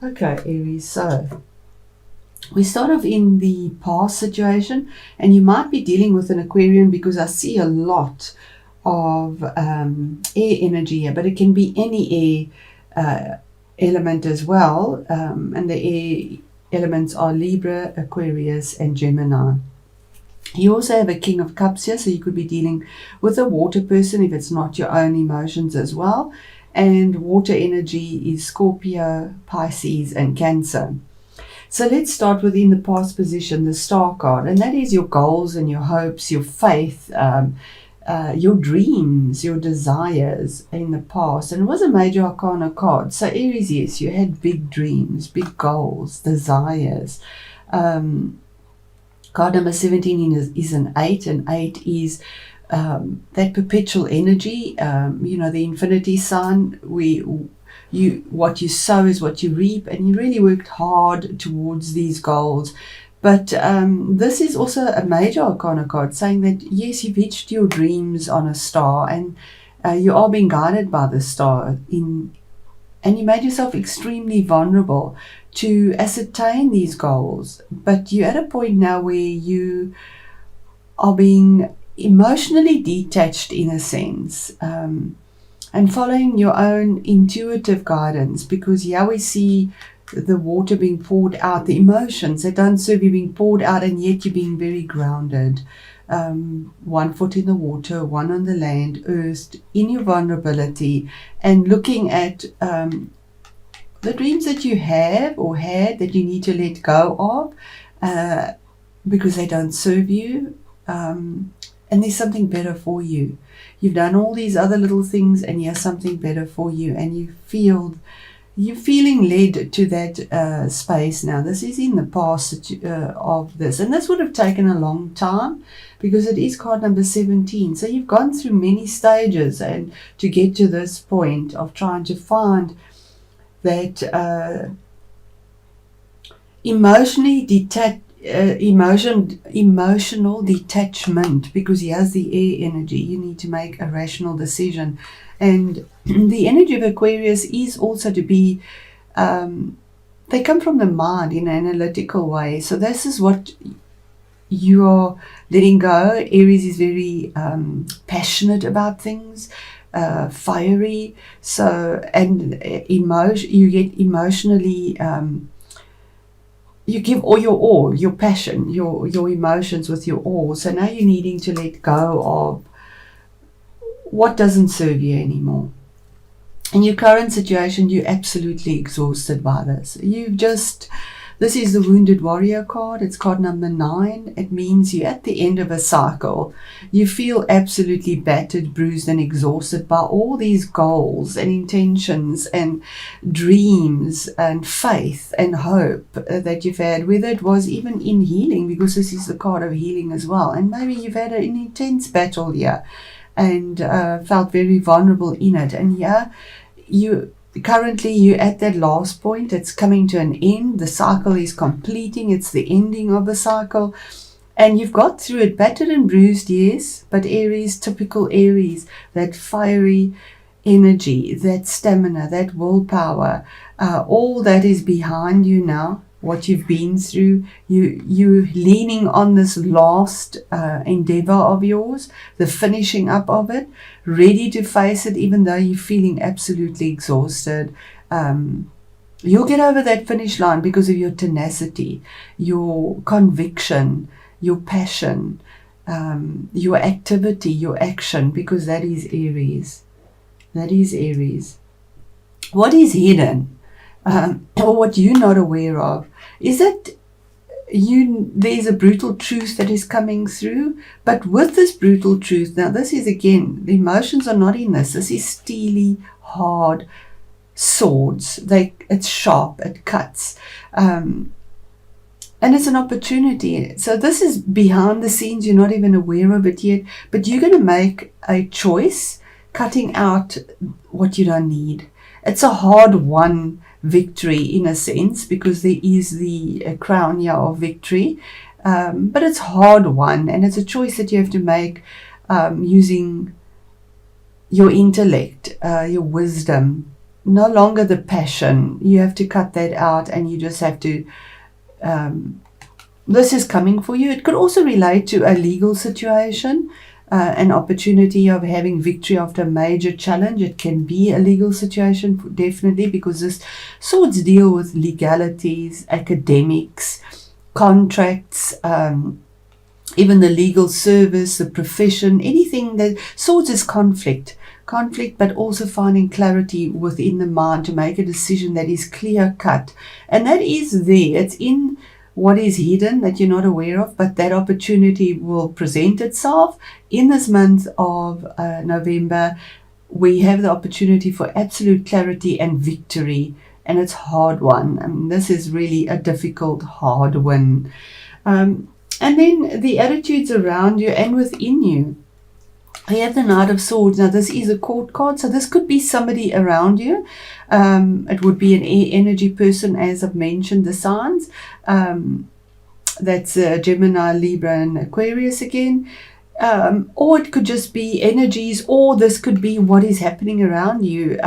Okay, Aries, so we start off in the past situation, and you might be dealing with an Aquarian because I see a lot of air energy here, but it can be any air element as well, and the air elements are Libra, Aquarius, and Gemini. You also have a King of Cups here, so you could be dealing with a water person if it's not your own emotions as well. And water energy is Scorpio, Pisces, and Cancer. So let's start within the past position, the Star card, and that is your goals and your hopes, your faith, your dreams, your desires in the past. And it was a major arcana card. So Aries, yes, you had big dreams, big goals, desires. Card number 17 is an 8, and 8 is that perpetual energy, the infinity sign. What you sow is what you reap, and you really worked hard towards these goals. But this is also a major arcana card saying that yes, you've reached your dreams on a star, and you are being guided by the star and you made yourself extremely vulnerable to ascertain these goals. But you're at a point now where you are being emotionally detached in a sense, and following your own intuitive guidance, because here we see the water being poured out, the emotions that don't serve you being poured out, and yet you're being very grounded. One foot in the water, one on the land, earth, in your vulnerability, and looking at the dreams that you have or had that you need to let go of because they don't serve you, and there's something better for you. You've done all these other little things, and here's something better for you, and you're feeling led to that space now. This is in the past of this, and this would have taken a long time because it is card number 17. So you've gone through many stages and to get to this point of trying to find that emotional detachment, because he has the air energy. You need to make a rational decision, and the energy of Aquarius is also to be they come from the mind in an analytical way. So this is what you are letting go. Aries is very passionate about things, fiery. So, and you get emotionally you give all your all, your passion, your emotions with your all. So now you're needing to let go of what doesn't serve you anymore. In your current situation, you're absolutely exhausted by this. This is the Wounded Warrior card. It's card number 9. It means you're at the end of a cycle. You feel absolutely battered, bruised, and exhausted by all these goals and intentions and dreams and faith and hope that you've had, whether it was even in healing, because this is the card of healing as well. And maybe you've had an intense battle here and felt very vulnerable in it. And currently you're at that last point. It's coming to an end. The cycle is completing. It's the ending of a cycle. And you've got through it, battered and bruised, yes, but Aries, typical Aries, that fiery energy, that stamina, that willpower, all that is behind you now. What you've been through, you're leaning on this last endeavor of yours, the finishing up of it, ready to face it, even though you're feeling absolutely exhausted. You'll get over that finish line because of your tenacity, your conviction, your passion, your activity, your action, because that is Aries. That is Aries. What is hidden, or what you're not aware of, is that there's a brutal truth that is coming through. But with this brutal truth, now this is again, the emotions are not in this. This is steely, hard swords. It's sharp, it cuts. And it's an opportunity. So this is behind the scenes. You're not even aware of it yet. But you're going to make a choice, cutting out what you don't need. It's a hard-won victory in a sense, because there is the crown here of victory, but it's hard won, and it's a choice that you have to make using your intellect, your wisdom, no longer the passion. You have to cut that out, and you just have to, this is coming for you. It could also relate to a legal situation, an opportunity of having victory after a major challenge. It can be a legal situation, definitely, because this swords deal with legalities, academics, contracts, even the legal service, the profession, anything that swords is conflict, but also finding clarity within the mind to make a decision that is clear cut. And that is there. It's in what is hidden that you're not aware of, but that opportunity will present itself in this month of November. We have the opportunity for absolute clarity and victory, and it's hard won. I mean, this is really a difficult, hard win. And then the attitudes around you and within you. I have the Knight of Swords. Now, this is a court card, so this could be somebody around you. It would be an air energy person, as I've mentioned, the signs. That's Gemini, Libra, and Aquarius again. Or it could just be energies, or this could be what is happening around you.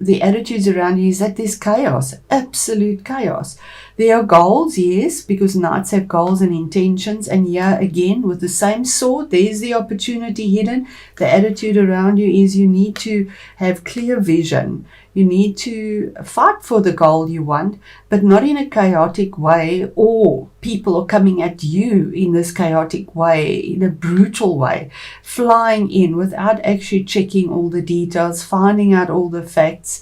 The attitudes around you is that there's chaos, absolute chaos. There are goals, yes, because knights have goals and intentions. And yeah, again, with the same sword, there's the opportunity hidden. The attitude around you is you need to have clear vision. You need to fight for the goal you want, but not in a chaotic way, or people are coming at you in this chaotic way, in a brutal way, flying in without actually checking all the details, finding out all the facts,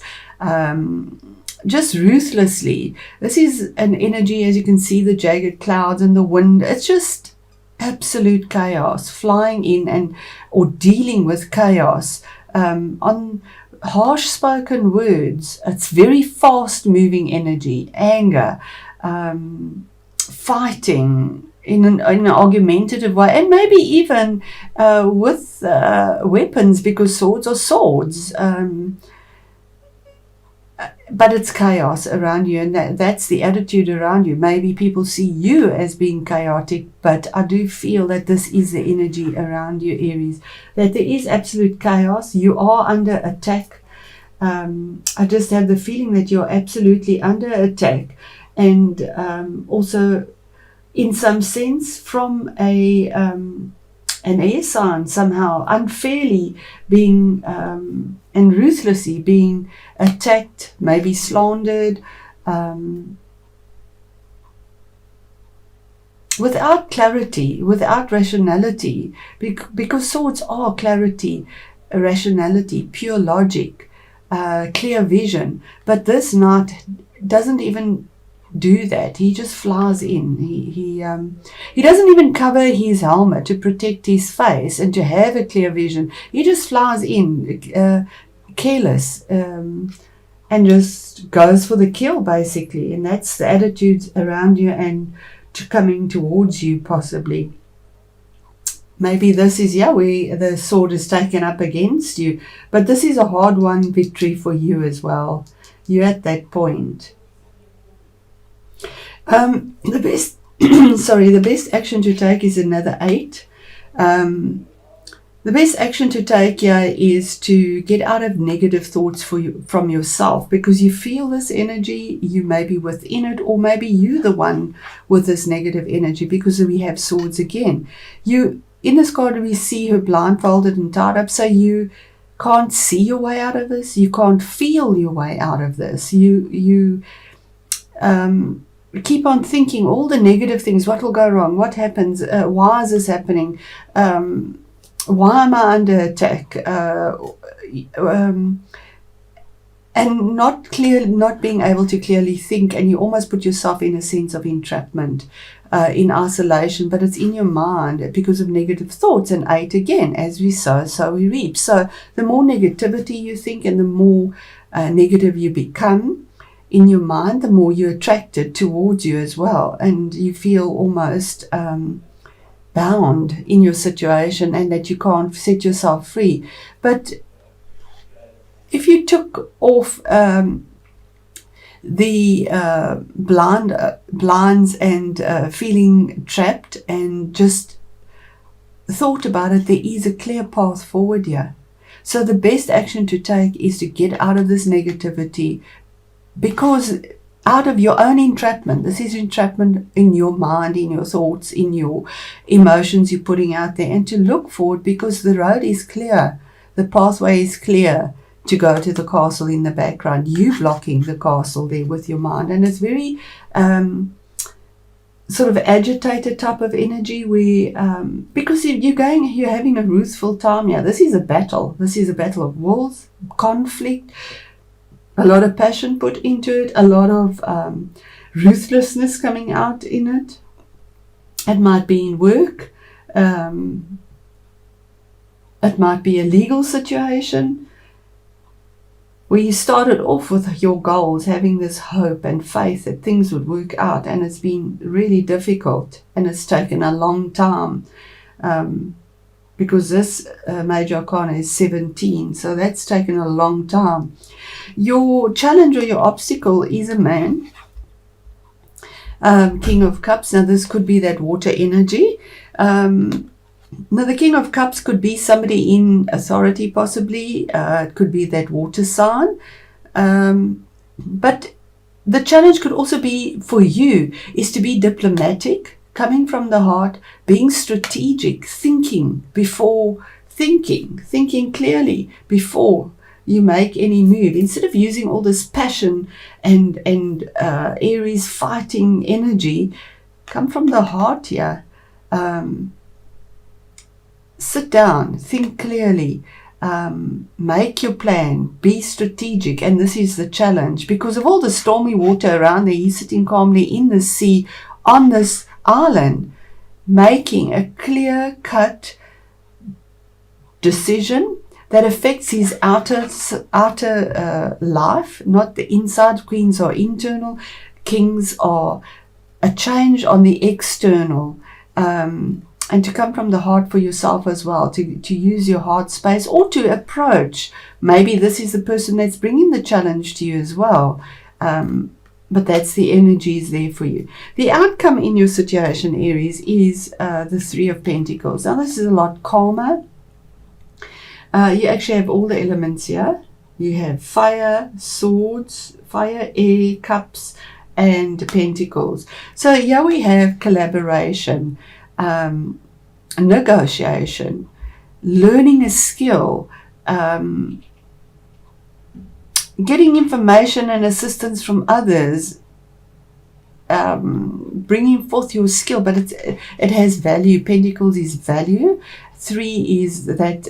just ruthlessly. This is an energy, as you can see, the jagged clouds and the wind. It's just absolute chaos, flying in or dealing with chaos on harsh spoken words. It's very fast moving energy, anger, fighting in an argumentative way, and maybe even with weapons, because swords are swords. But it's chaos around you, and that's the attitude around you. Maybe people see you as being chaotic, but I do feel that this is the energy around you, Aries, that there is absolute chaos. You are under attack. I just have the feeling that you're absolutely under attack, and also in some sense from an air sign, somehow unfairly being and ruthlessly being attacked, maybe slandered, without clarity, without rationality, because swords are clarity, rationality, pure logic, clear vision. But this knight doesn't even do that. He just flies in. He doesn't even cover his helmet to protect his face and to have a clear vision. He just flies in, careless, and just goes for the kill, basically. And that's the attitudes around you and coming towards you, possibly. Maybe this is, where the sword is taken up against you. But this is a hard-won victory for you as well. You're at that point. The best the best action to take is another 8. The best action to take here is to get out of negative thoughts from yourself, because you feel this energy, you may be within it, or maybe you the one with this negative energy, because we have swords again. In this card we see her blindfolded and tied up, so you can't see your way out of this, you can't feel your way out of this. You keep on thinking all the negative things. What will go wrong? What happens? Why is this happening? Why am I under attack? And not being able to clearly think, and you almost put yourself in a sense of entrapment, in isolation, but it's in your mind because of negative thoughts. And 8 again, as we sow, so we reap. So the more negativity you think and the more negative you become in your mind, the more you're attracted towards you as well, and you feel almost bound in your situation and that you can't set yourself free. But if you took off the blinds and feeling trapped and just thought about it, there is a clear path forward here. So the best action to take is to get out of this negativity, because out of your own entrapment, this is entrapment in your mind, in your thoughts, in your emotions you're putting out there, and to look forward, because the road is clear, the pathway is clear to go to the castle in the background. You blocking the castle there with your mind, and it's very sort of agitated type of energy, where because you're having a ruthful time here. This is a battle. This is a battle of wills, conflict, a lot of passion put into it, a lot of ruthlessness coming out in it. It might be in work. It might be a legal situation where you started off with your goals, having this hope and faith that things would work out, and it's been really difficult, and it's taken a long time, because this major arcana is 17, so that's taken a long time. Your challenge or your obstacle is a man, King of Cups. Now this could be that water energy. Now, the King of Cups could be somebody in authority, possibly. It could be that water sign. But the challenge could also be for you is to be diplomatic, coming from the heart, being strategic, thinking before thinking clearly before you make any move. Instead of using all this passion and Aries fighting energy, come from the heart here. Sit down, think clearly, make your plan, be strategic. And this is the challenge, because of all the stormy water around there. He's sitting calmly in the sea on this island, making a clear-cut decision that affects his outer life, not the inside. Queens are internal, kings are a change on the external. And to come from the heart for yourself as well, to use your heart space, or to approach. Maybe this is the person that's bringing the challenge to you as well. But that's the energies there for you. The outcome in your situation, Aries, is the Three of Pentacles. Now, this is a lot calmer. You actually have all the elements here. You have fire, swords, fire, air, cups, and pentacles. So here we have collaboration. Negotiation, learning a skill, getting information and assistance from others, bringing forth your skill, but it has value. Pentacles is value. 3 is that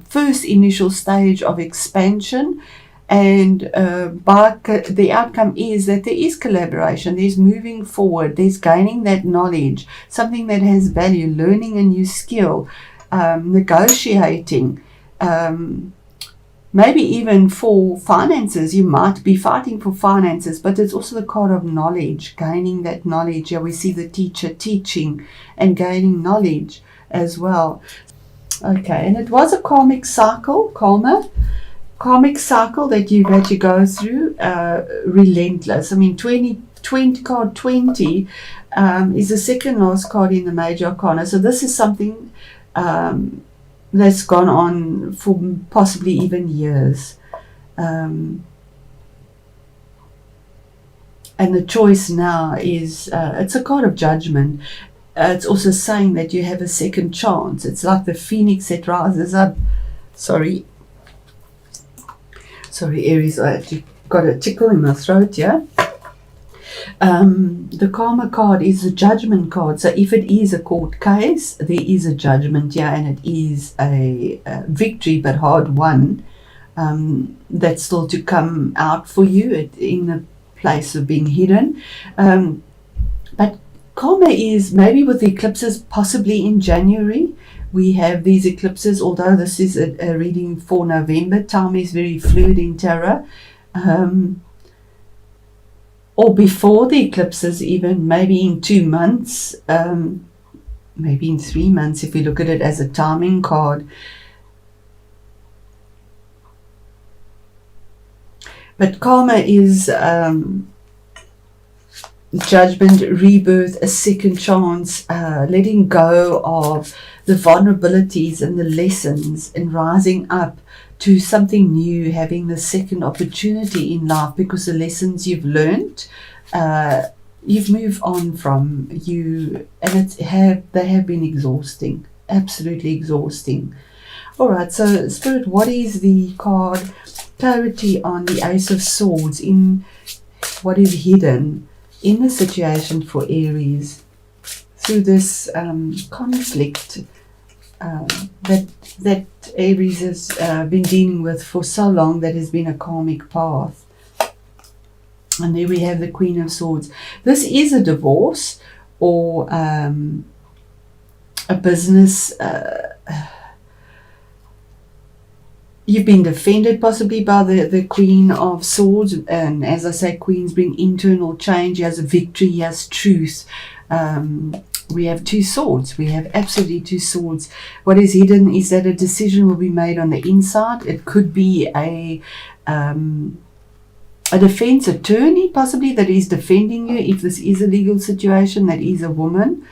first initial stage of expansion. And the outcome is that there is collaboration, there's moving forward, there's gaining that knowledge, something that has value, learning a new skill, negotiating, maybe even for finances. You might be fighting for finances, but it's also the card of knowledge, gaining that knowledge. Yeah, we see the teacher teaching and gaining knowledge as well. Okay, and it was a karmic cycle, that you've had to go through, relentless. I mean, 20 card 20 is the second last card in the major arcana. So this is something that's gone on for possibly even years. And the choice now is, it's a card of judgment. It's also saying that you have a second chance. It's like the phoenix that rises up. Sorry, Aries, I actually got a tickle in my throat, yeah? The karma card is a judgment card. So if it is a court case, there is a judgment, yeah, and it is a victory, but hard won. That's still to come out for you in the place of being hidden. But karma is maybe with the eclipses, possibly in January. We have these eclipses, although this is a reading for November. Time is very fluid in tarot. Or before the eclipses even, maybe in 2 months, maybe in 3 months if we look at it as a timing card. But karma is judgment, rebirth, a second chance, letting go of the vulnerabilities and the lessons, and rising up to something new, having the second opportunity in life, because the lessons you've learned, you've moved on from you, and they have been exhausting, absolutely exhausting. All right, so Spirit, what is the card clarity on the Ace of Swords in what is hidden in the situation for Aries through this conflict that Aries has been dealing with for so long, that has been a karmic path. And there we have the Queen of Swords. This is a divorce or a business. You've been defended possibly by the Queen of Swords, and as I say, queens bring internal change. He has a victory, he has truth. We have two swords. We have absolutely two swords. What is hidden is that a decision will be made on the inside. It could be a defense attorney possibly that is defending you, if this is a legal situation, that is a woman.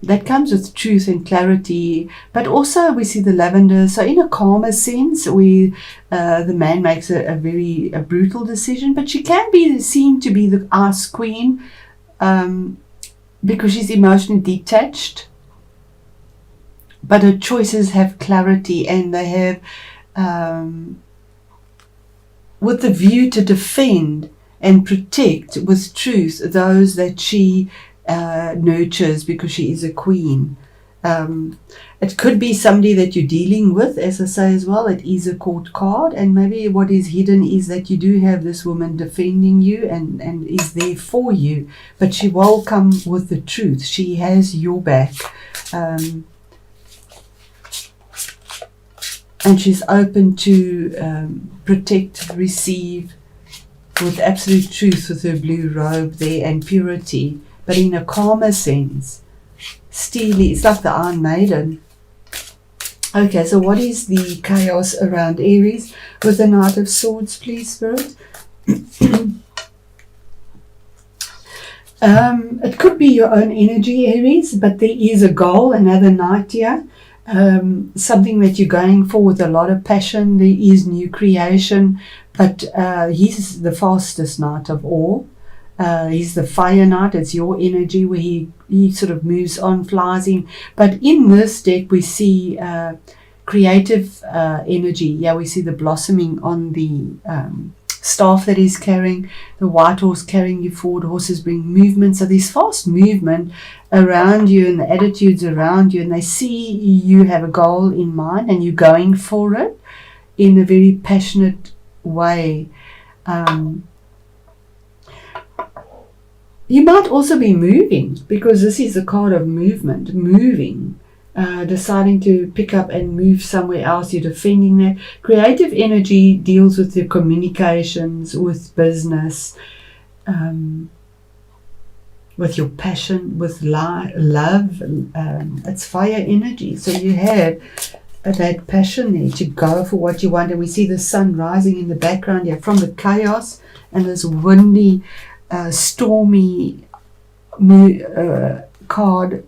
That comes with truth and clarity, but also we see the lavender. So in a calmer sense, the man makes a very brutal decision, but she can be seen to be the ice queen, because she's emotionally detached. But her choices have clarity, and they have, with the view to defend and protect with truth those that she nurtures, because she is a queen. It could be somebody that you're dealing with, as I say as well. It is a court card, and maybe what is hidden is that you do have this woman defending you and is there for you, but she will come with the truth. She has your back, and she's open to protect, receive with absolute truth, with her blue robe there and purity. But in a calmer sense, steely, it's like the Iron Maiden. Okay, so what is the chaos around Aries with the Knight of Swords, please, Spirit? It could be your own energy, Aries, but there is a goal, another knight here. Something that you're going for with a lot of passion. There is new creation, but he's the fastest knight of all. He's the fire knight. It's your energy where he sort of moves on, flies in. But in this deck we see creative energy. Yeah, we see the blossoming on the staff that he's carrying, the white horse carrying you forward. Horses bring movement. So there's fast movement around you and the attitudes around you, and they see you have a goal in mind and you're going for it in a very passionate way. You might also be moving, because this is a card of movement, moving, deciding to pick up and move somewhere else. You're defending that. Creative energy deals with your communications, with business, with your passion, with love. It's fire energy. So you have that passion there to go for what you want. And we see the sun rising in the background here from the chaos and this windy, stormy card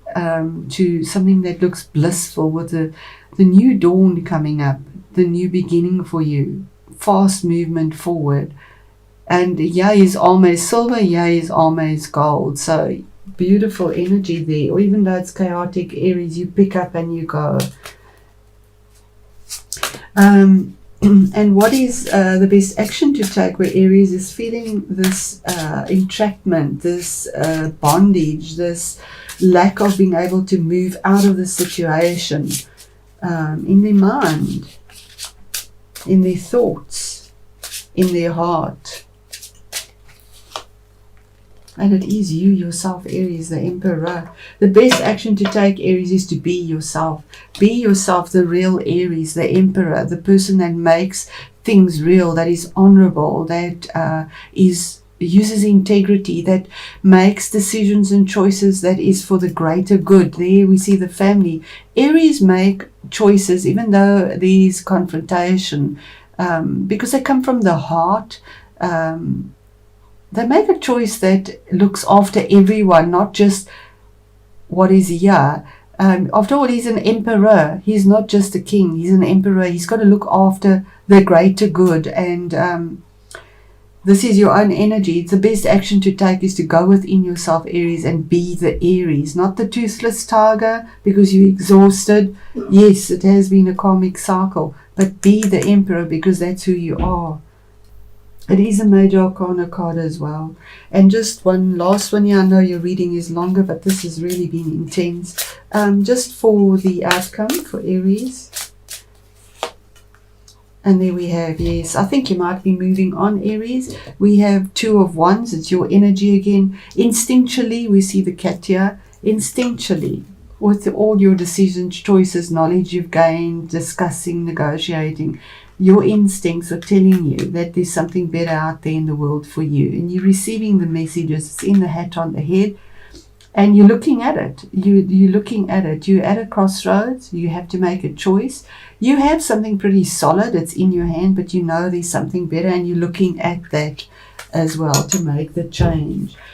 to something that looks blissful, with the new dawn coming up, the new beginning for you, fast movement forward. And yeah, his armor is silver, yeah, his armor is gold. So beautiful energy there. Or even though it's chaotic, Aries, you pick up and you go. And what is the best action to take where Aries is feeling this entrapment, this bondage, this lack of being able to move out of the situation, in their mind, in their thoughts, in their heart. And it is you yourself, Aries, the Emperor. The best action to take, Aries, is to be yourself. Be yourself, the real Aries, the Emperor, the person that makes things real, that is honorable, that uses integrity, that makes decisions and choices that is for the greater good. There we see the family. Aries make choices even though there is confrontation, because they come from the heart. They make a choice that looks after everyone, not just what is here, After all, he's an emperor. He's not just a king. He's an emperor. He's got to look after the greater good. And this is your own energy. It's the best action to take is to go within yourself, Aries, and be the Aries, not the toothless tiger because you're exhausted. Yes, it has been a karmic cycle, but be the emperor because that's who you are. It is a major arcana card as well. And just one last one here. I know your reading is longer, but this has really been intense. Just for the outcome for Aries. And there we have, yes, I think you might be moving on, Aries. We have Two of Wands. It's your energy again. Instinctually, we see the cat here. Instinctually, with all your decisions, choices, knowledge you've gained, discussing, negotiating, your instincts are telling you that there's something better out there in the world for you. And you're receiving the messages. It's in the hat on the head. And you're looking at it. You're looking at it. You're at a crossroads. You have to make a choice. You have something pretty solid. It's in your hand, but you know there's something better, and you're looking at that as well to make the change.